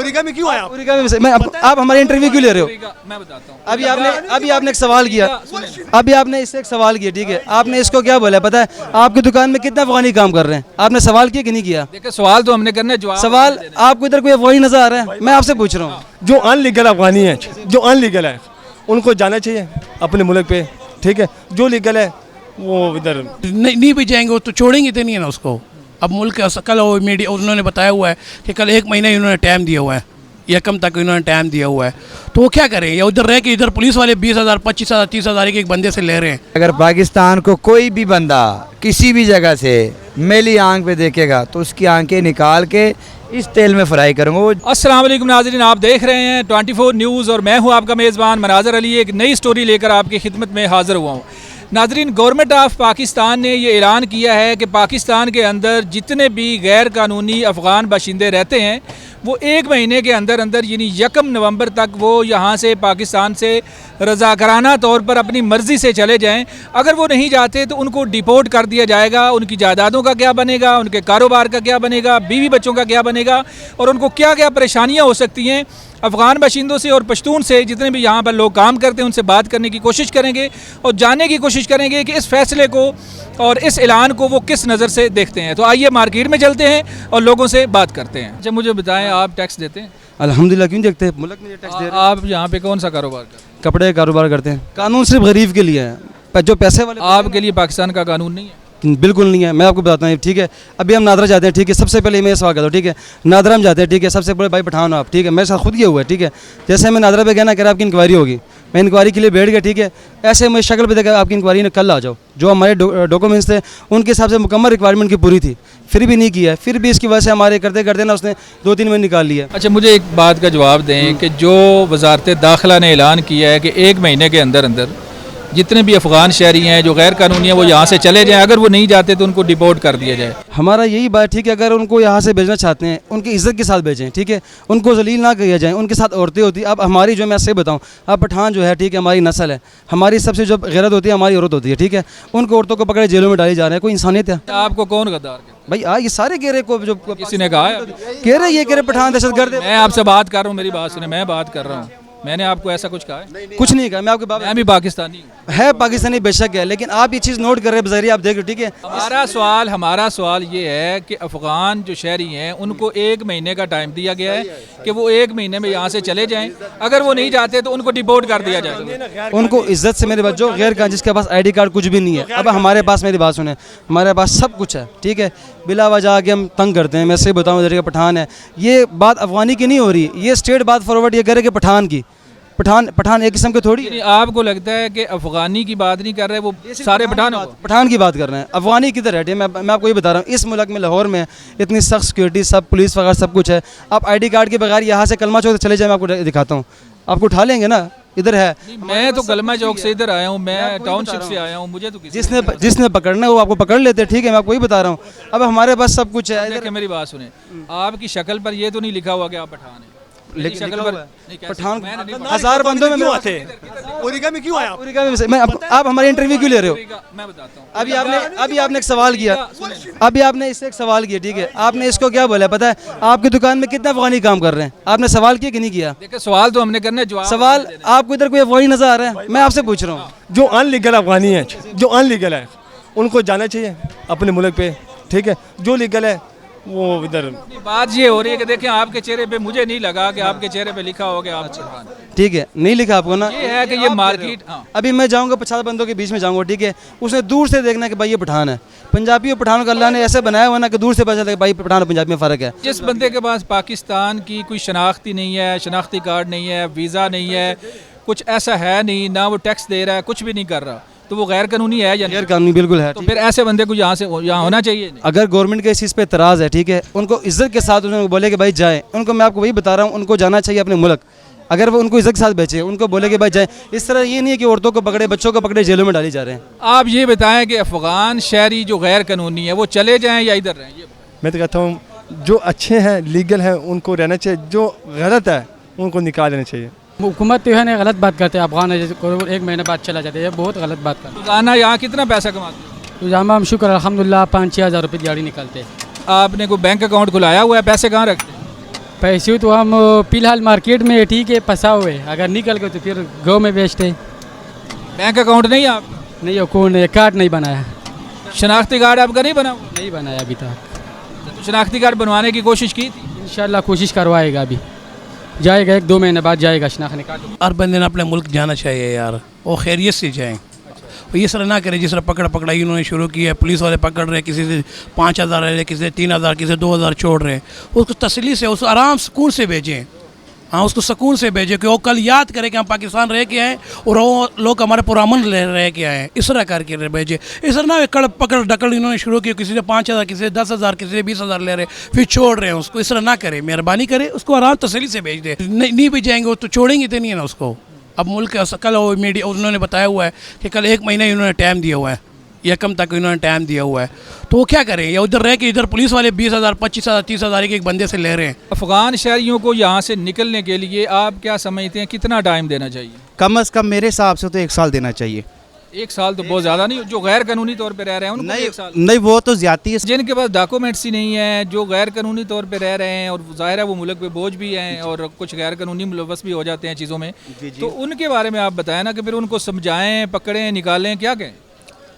Africa में क्यों आए आप? अफ्रीका में मैं आप हमारे इंटरव्यू क्यों ले रहे हो? मैं बताता हूँ। अभी आपने एक सवाल किया, अभी आपने इससे एक सवाल किया, ठीक है, आपने इसको क्या बोला पता है? आपकी दुकान में कितने अफगानी काम कर रहे हैं? आपने सवाल किया कि नहीं किया? देखिए सवाल तो हमने करना है, जवाब सवाल आपको इधर कोई अफगानी नजर आ रहा है? मैं आपसे पूछ रहा हूँ। जो अनलीगल अफगानी है, जो अनलीगल है उनको जाना चाहिए अपने मुल्क पे, ठीक है। जो लीगल है वो इधर नहीं भी जाएंगे वो तो छोड़ेंगे तो नहीं है ना उसको। अब मुल्क कल वो मीडिया उन्होंने बताया हुआ है कि कल 1 महीना इन्होंने टाइम दिया हुआ है, यकम तक इन्होंने टाइम दिया हुआ है, तो वो क्या करें? या उधर रह के इधर पुलिस वाले 20,000 25,000 30,000 एक बंदे से ले रहे हैं। अगर पाकिस्तान को कोई भी बंदा किसी भी जगह से मेरी आंख पे देखेगा तो उसकी आंखें निकाल के इस तेल में फ्राई करूँगा। वो अस्सलाम वालेकुम नाज़रीन, आप देख रहे हैं 24 न्यूज़ और मैं हूं आपका मेज़बान मनाज़र अली। एक नई स्टोरी लेकर आपकी खिदमत में हाज़िर हुआ हूं। नाज़रीन, गवर्नमेंट ऑफ पाकिस्तान ने ये ऐलान किया है कि पाकिस्तान के अंदर जितने भी गैर कानूनी अफ़गान बाशिंदे रहते हैं वो 1 महीने के अंदर अंदर यानी 1 नवंबर तक वो यहाँ से पाकिस्तान से रज़ाकाराना तौर पर अपनी मर्ज़ी से चले जाएं। अगर वो नहीं जाते तो उनको डिपोर्ट कर दिया जाएगा। उनकी जायदादों का क्या बनेगा, उनके कारोबार का क्या बनेगा, बीवी बच्चों का क्या बनेगा और उनको क्या क्या परेशानियाँ हो सकती हैं। अफ़गान बाशिंदों से और पश्तून से जितने भी यहाँ पर लोग काम करते हैं उनसे बात करने की कोशिश करेंगे और जानने की कोशिश करेंगे कि इस फैसले को और इस ऐलान को वो किस नज़र से देखते हैं। तो आइए मार्केट में चलते हैं और लोगों से बात करते हैं। अच्छा मुझे बताएं, आप टैक्स देते हैं? अल्हम्दुलिल्लाह, क्यों देखते हैं, मुल्क में ये टैक्स दे रहे हैं। आप यहाँ पे कौन सा कारोबार करते हैं? कपड़े का कारोबार करते हैं। कानून सिर्फ गरीब के लिए है, जो पैसे वाले आपके लिए पाकिस्तान का कानून नहीं है? बिल्कुल नहीं है। मैं आपको बताता हूँ, ठीक है। अभी हम नादरा जाते हैं, ठीक है। सबसे पहले मैं ये सवाल करता हूँ, ठीक है। नादरा हम जाते हैं, ठीक है। सबसे बड़े भाई पठान हो आप, ठीक है। मेरे साथ खुद ये हुआ है, ठीक है। जैसे मैं नादरा पे गया ना, कह रहा आपकी इंक्वायरी होगी, मैं इंक्वायरी के लिए बैठ गया, ठीक है। ऐसे मैं शक्ल पे देखा आपकी इंक्वायरी ने कल आ जाओ, जो हमारे डॉक्यूमेंट्स थे उनके हिसाब से मुकम्मल रिक्वायरमेंट की पूरी थी, फिर भी नहीं किया। फिर भी इसकी वजह से हमारे करते करते ना उसने 2-3 महीने निकाल लिया। अच्छा मुझे एक बात का जवाब दें कि जो वजारत दाखिला ने ऐलान किया है कि 1 महीने के अंदर अंदर जितने भी अफ़गान शहरी हैं जो गैर कानूनी हैं वो यहाँ से चले जाएं, अगर वो नहीं जाते तो उनको डिपोर्ट कर दिया जाए। हमारा यही बात, ठीक है। अगर उनको यहाँ से भेजना चाहते हैं उनकी इज़्ज़त के साथ भेजें, ठीक है। उनको जलील ना किया जाए, उनके साथ औरतें होती। अब हमारी जो मैं सही बताऊँ, अब पठान जो है, ठीक है, हमारी नस्ल है, हमारी सबसे जो गैरत होती है हमारी औरत होती है, ठीक है। उनको औरतों को पकड़े जेलों में डाली जा रहे हैं, कोई इंसानियत है? आपको कौन गद्दार कहता भाई ये सारे कह रहे को जो है? किसी ने कहा है? कह रहे, ये कह रहे पठान दहशतगर्द है। मैं आपसे बात कर रहा हूँ, मेरी बात सुने, मैं बात कर रहा हूँ। मैंने आपको ऐसा कुछ कहा है? कुछ नहीं कहा। मैं आपके बाप मैं भी पाकिस्तानी हूँ। है, पाकिस्तानी बेशक है, लेकिन आप ये चीज़ नोट कर रहे हैं बज़रिए, आप देख रहे हो, ठीक है। हमारा सवाल ये है कि अफ़गान जो शहरी हैं उनको 1 महीने का टाइम दिया गया है कि वो 1 महीने में यहाँ से चले जाएं। अगर वो नहीं जाते तो उनको डिपोर्ट कर दिया जाए। उनको इज्जत से, मेरे बच्चों, गैर का जिसके पास ID कार्ड कुछ भी नहीं है। अब हमारे पास, मेरी बात सुने, हमारे पास सब कुछ है, ठीक है। बिला वजह आके हम तंग करते हैं। मैं सही बताऊँ, इधर का पठान है, ये बात अफ़गानी की नहीं हो रही, ये स्टेट बात फॉरवर्ड ये करे कि पठान की। पठान एक किस्म के थोड़ी है। आपको लगता है कि अफ़गानी की बात नहीं कर रहे, वो सारे पठान की बात कर रहे हैं। अफ़गानी किधर है? मैं आपको ये बता रहा हूँ, इस मुल्क में, लाहौर में इतनी सख्त सिक्योरिटी, सब पुलिस वगैरह सब कुछ है। आप ID कार्ड के बगैर यहाँ से कलमा चौक चले जाए, मैं आपको दिखाता हूँ, आपको उठा लेंगे ना। इधर है, मैं तो कलमा चौक से इधर आया हूँ, मैं टाउनशिप से आया हूँ, मुझे तो जिसने पकड़ना है वो आपको पकड़ लेते हैं, ठीक है। मैं आपको वही बता रहा हूँ। अब हमारे पास सब कुछ है। मेरी बात सुने, आपकी शक्ल पर ये तो नहीं लिखा हुआ कि आप पठान हैं, लेकिन शक्ल पर पठान 1000 बंदों में आते अफ्रीका में क्यों आए आप? अफ्रीका में मैं आप हमारे इंटरव्यू क्यों ले रहे हो? मैं बताता हूँ। अभी आपने एक सवाल किया, अभी आपने इससे एक सवाल किया, ठीक है। आपने इसको क्या बोला पता है? आपकी दुकान में कितने अफगानी काम कर रहे हैं? आपने सवाल किया कि नहीं किया? देखिए सवाल तो हमने करना है, जवाब सवाल आपको इधर कोई अफगानी नजर आ रहा है? मैं आपसे पूछ रहा हूँ। जो अनलीगल अफगानी है, जो अनलीगल है उनको जाना चाहिए अपने मुल्क पे, ठीक है। जो लीगल है वो इधर। बात ये हो रही है कि देखें आपके चेहरे पे, मुझे नहीं लगा कि आपके चेहरे पे लिखा हो कि आप पठान, ठीक है। नहीं लिखा आपको ना, ये है कि ये मार्केट। अभी मैं जाऊंगा 50 बंदों के बीच में जाऊंगा, ठीक है। उसने दूर से देखना कि भाई ये पठान है। पंजाबी और पठान को अल्लाह ने ऐसे बनाया हुआ ना कि दूर से पता चलता है भाई पठान और पंजाबी में फ़र्क है। जिस बंदे के पास पाकिस्तान की कोई शनाख्ती नहीं है, शनाख्ती कार्ड नहीं है, वीज़ा नहीं है, कुछ ऐसा है नहीं, ना वो टैक्स दे रहा है, कुछ भी नहीं कर रहा, तो वो गैर कानूनी है या गैर कानूनी? बिल्कुल है। तो फिर ऐसे बंदे को यहाँ होना चाहिए। अगर गवर्नमेंट के इस चीज़ पे इतराज़ है, ठीक है, उनको इज्जत के साथ उन्होंने बोले कि भाई जाए, उनको मैं आपको वही बता रहा हूँ, उनको जाना चाहिए अपने मुल्क। अगर वो उनको इज्जत के साथ बेचे, उनको बोले कि भाई जाए। इस तरह ये नहीं है कि औरतों को पकड़े, बच्चों को पकड़े, जेलों में डाली जा रहे हैं। आप ये बताएं कि अफ़गान शहरी जो गैर कानूनी है वो चले जाएं या इधर रहें? ये मैं तो कहता हूँ जो अच्छे हैं, लीगल हैं, उनको रहना चाहिए, जो गलत है उनको निकाल देना चाहिए। हुकूमत तो है गलत बात करते हैं। अफगान है 1 महीने बाद चला जाता है, ये बहुत गलत बात करते हैं। रोजाना यहाँ कितना पैसा कमाते हैं? रोजाना हम शुक्र अल्हम्दुलिल्लाह 5-6 हज़ार रुपये दिहाड़ी निकलते हैं। आपने कोई बैंक अकाउंट खुलाया हुआ है? पैसे कहाँ रखते हैं? पैसे तो हम फिलहाल मार्केट में ठीक है फंसा हुए हैं, अगर निकल गए तो फिर गाँव में बेचते हैं। बैंक अकाउंट नहीं है आप? नहीं वो कौन है, कार्ड नहीं बनाया, शनाख्ती कार्ड आपका नहीं बना हुआ? नहीं बनाया अभी तक। तो शनाख्ती कार्ड बनवाने की कोशिश की थी? इंशाल्लाह कोशिश करवाएगा, अभी जाएगा 1-2 महीने बाद जाएगा शनाख्ती कार्ड। हर बंदे ने अपने मुल्क जाना चाहिए यार, वो खैरियत से जाएँ। और ये तरह ना करें जिस तरह पकड़ाई उन्होंने शुरू की है, पुलिस वाले पकड़ रहे हैं, किसी से 5,000 ले रहे, किसी से 3,000, किसी से 2,000 छोड़ रहे हैं। उसको तसल्ली से, उसको आराम सुकून से भेजें। हाँ, उसको सुकून से भेजें कि वो कल याद करे कि हम पाकिस्तान रह के आए और वो लोग हमारे पुरामन रह के आए हैं। इस तरह करके भेजें। इस तरह ना पकड़ डकड़ इन्होंने शुरू की, किसी से 5,000, किसी से 10,000, किसी से 20,000 ले रहे, फिर छोड़ रहे हैं उसको। इस तरह ना करें, मेहरबानी करें, उसको आराम तसल्ली से भेज दें। नहीं भी जाएंगे वो तो छोड़ेंगे तो नहीं है ना उसको। अब मुल्क कल वो मीडिया उन्होंने बताया हुआ है कि कल 1 महीना इन्होंने टाइम दिया हुआ है, या कम तक इन्होंने टाइम दिया हुआ है। तो वो क्या करें, या उधर रह के इधर पुलिस वाले 20,000, 25,000, 30,000 एक बंदे से ले रहे हैं। अफ़गान शहरियों को यहाँ से निकलने के लिए आप क्या समझते हैं कितना टाइम देना चाहिए? कम अज़ कम मेरे हिसाब से तो 1 साल देना चाहिए। 1 साल तो बहुत ज़्यादा नहीं, जो गैर कानूनी तौर पे रह रहे हैं उनको 1 साल। नहीं वो तो ज़्यादती है। जिनके पास डॉक्यूमेंट्स ही नहीं है, जो गैर कानूनी तौर पे रह रहे हैं और ज़ाहिर है वो मुल्क पे बोझ भी हैं और कुछ गैर कानूनी मुलव्वस भी हो जाते हैं चीज़ों में, तो उनके बारे में आप बताएं ना कि फिर उनको समझाएं, पकड़ें, निकालें, क्या कहें?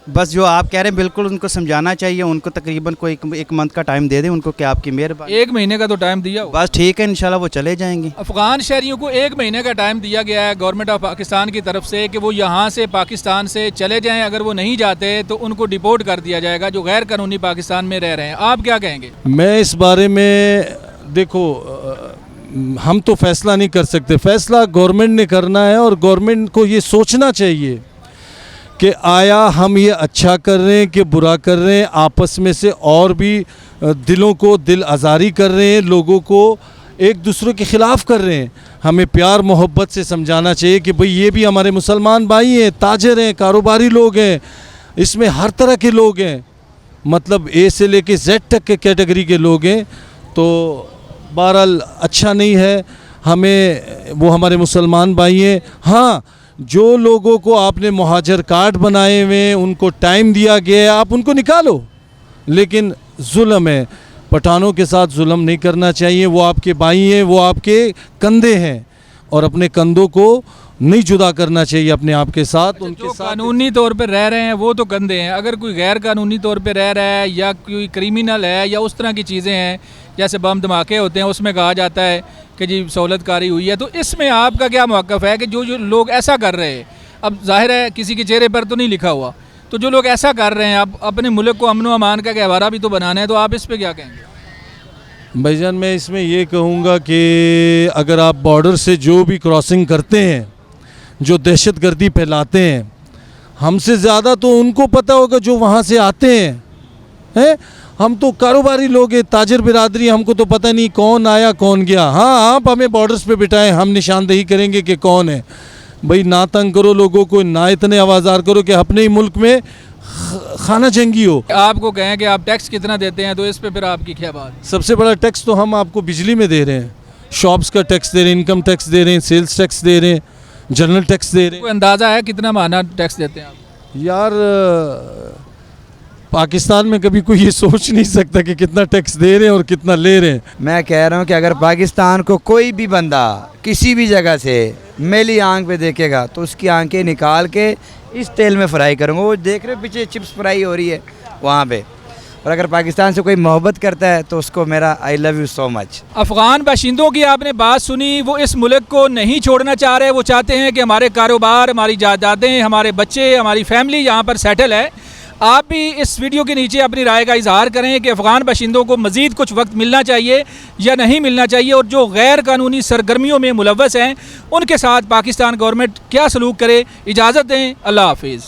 बस जो आप कह रहे हैं बिल्कुल उनको समझाना चाहिए। उनको तकरीबन कोई 1 मंथ का टाइम दे दें उनको, कि आपकी मेहरबानी। 1 महीने का तो टाइम दिया हो। बस ठीक है, इंशाल्लाह वो चले जाएंगे। अफ़गान शहरियों को 1 महीने का टाइम दिया गया है गवर्नमेंट ऑफ पाकिस्तान की तरफ से कि वो यहाँ से पाकिस्तान से चले जाएं। अगर वो नहीं जाते तो उनको डिपोर्ट कर दिया जाएगा, जो गैर कानूनी पाकिस्तान में रह रहे हैं। आप क्या कहेंगे? मैं इस बारे में देखो, हम तो फैसला नहीं कर सकते, फैसला गवर्नमेंट ने करना है। और गवर्नमेंट को ये सोचना चाहिए कि आया हम ये अच्छा कर रहे हैं कि बुरा कर रहे हैं। आपस में से और भी दिलों को दिल आज़ारी कर रहे हैं, लोगों को एक दूसरे के ख़िलाफ़ कर रहे हैं। हमें प्यार मोहब्बत से समझाना चाहिए कि भाई ये भी हमारे मुसलमान भाई हैं, ताजर हैं, कारोबारी लोग हैं, इसमें हर तरह के लोग हैं, मतलब ए से लेके जेड तक के कैटेगरी के लोग हैं। तो बहरहाल अच्छा नहीं है, हमें वो हमारे मुसलमान भाई हैं। हाँ, जो लोगों को आपने मुहाजिर कार्ड बनाए हुए हैं, उनको टाइम दिया गया है, आप उनको निकालो, लेकिन जुल्म है, पठानों के साथ जुल्म नहीं करना चाहिए। वो आपके भाई हैं, वो आपके कंधे हैं, और अपने कंधों को नहीं जुदा करना चाहिए अपने आप के साथ। उनके साथ कानूनी तौर पे रह रहे हैं वो तो कंधे हैं, अगर कोई गैर कानूनी तौर पे रह रहा है या कोई क्रिमिनल है या उस तरह की चीज़ें हैं, जैसे बम धमाके होते हैं, उसमें कहा जाता है कि जी सहूलतकारी हुई है, तो इसमें आपका क्या मौक़िफ़ है कि जो लोग ऐसा कर रहे हैं, अब जाहिर है किसी के चेहरे पर तो नहीं लिखा हुआ, तो जो लोग ऐसा कर रहे हैं, आप अपने मुल्क को अमन व अमान का गहवारा भी तो बनाना है, तो आप इस पर क्या कहेंगे? भाईजान, मैं इसमें ये कहूँगा कि अगर आप बॉर्डर से जो भी क्रॉसिंग करते हैं, जो दहशतगर्दी फैलाते हैं, हमसे ज़्यादा तो उनको पता होगा जो वहाँ से आते हैं। हम तो कारोबारी लोग हैं, ताजर बिरादरी, हमको तो पता नहीं कौन आया कौन गया। हाँ, आप हमें बॉर्डर्स पे बिठाएं, हम निशानदेही करेंगे कि कौन है। भाई ना तंग करो लोगों को, ना इतने आवाज़ार करो कि अपने ही मुल्क में खाना जंगी हो। आपको कहें कि आप टैक्स कितना देते हैं, तो इस पे फिर आपकी क्या बात? सबसे बड़ा टैक्स तो हम आपको बिजली में दे रहे हैं, शॉप्स का टैक्स दे रहे हैं, इनकम टैक्स दे रहे हैं, सेल्स टैक्स दे रहे हैं, जनरल टैक्स दे रहे हैं। कोई अंदाज़ा है कितना माहाना टैक्स देते हैं आप? यार, पाकिस्तान में कभी कोई ये सोच नहीं सकता कि कितना टैक्स दे रहे हैं और कितना ले रहे हैं। मैं कह रहा हूँ कि अगर पाकिस्तान को कोई भी बंदा किसी भी जगह से मेरी आंख पे देखेगा तो उसकी आंखें निकाल के इस तेल में फ्राई करूँगा। वो देख रहे हो पीछे चिप्स फ्राई हो रही है वहाँ पे। और अगर पाकिस्तान से कोई मोहब्बत करता है तो उसको मेरा I love you so much. Afghan बाशिंदों की आपने बात सुनी, वो इस मुल्क को नहीं छोड़ना चाह रहे। वो चाहते हैं कि हमारे कारोबार, हमारी जायदादें, हमारे बच्चे, हमारी फैमिली यहाँ पर सेटल है। आप भी इस वीडियो के नीचे अपनी राय का इजहार करें कि अफ़गान बाशिंदों को मज़ीद कुछ वक्त मिलना चाहिए या नहीं मिलना चाहिए, और जो गैर कानूनी सरगर्मियों में मुलव्वस हैं उनके साथ पाकिस्तान गवर्नमेंट क्या सलूक करे। इजाज़त दें, अल्लाह हाफिज़।